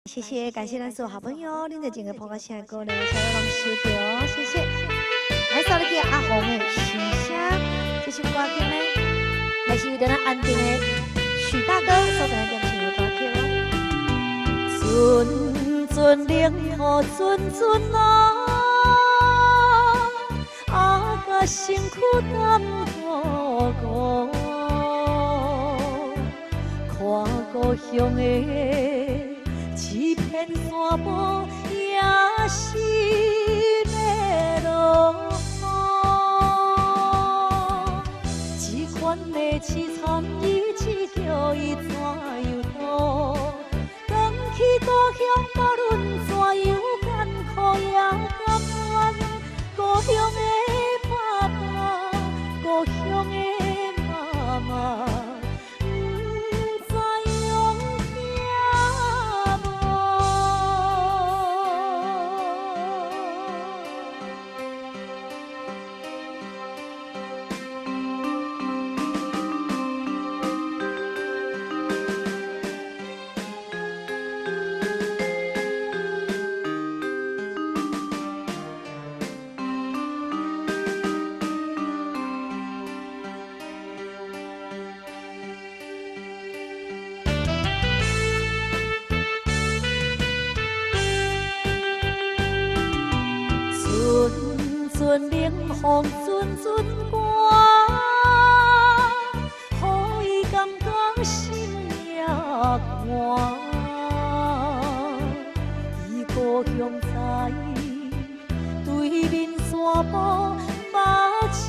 谢谢，感谢咱所有好朋友，恁在整个播个声歌呢，请咱拢收着，谢谢。来，扫你叫阿红的许声，这首歌曲呢，来自于咱安定的许大哥所给咱点唱的歌曲哦。阵阵冷雨阵阵啊，啊甲身躯冻糊糊，看故乡的。一片沙漠也是要落雨，这款的凄惨日子叫伊怎样度？返去故乡，无论怎样艰苦也甘愿。故乡的爸爸，故乡的妈妈。阵阵冷风阵阵寒，予伊感觉心也寒。伊故乡在对面沙漠，目睭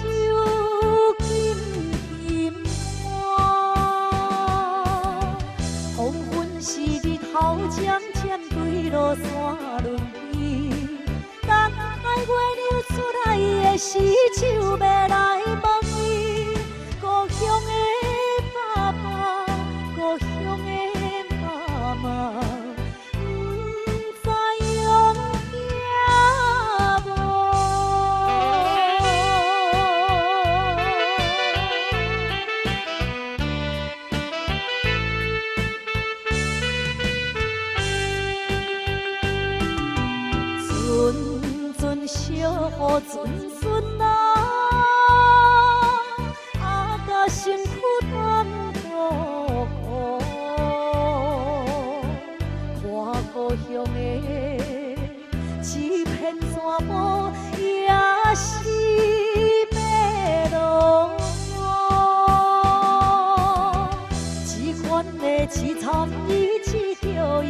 金金满。黄昏时日头渐渐对落山轮起。月流出来的时，就要来问伊故乡的爸爸，故乡的妈妈，不知用行无？阵小雨阵阵啊，啊甲身躯冻糊糊，看故乡的一片沙漠也是要落雨，这款的凄惨日子叫伊。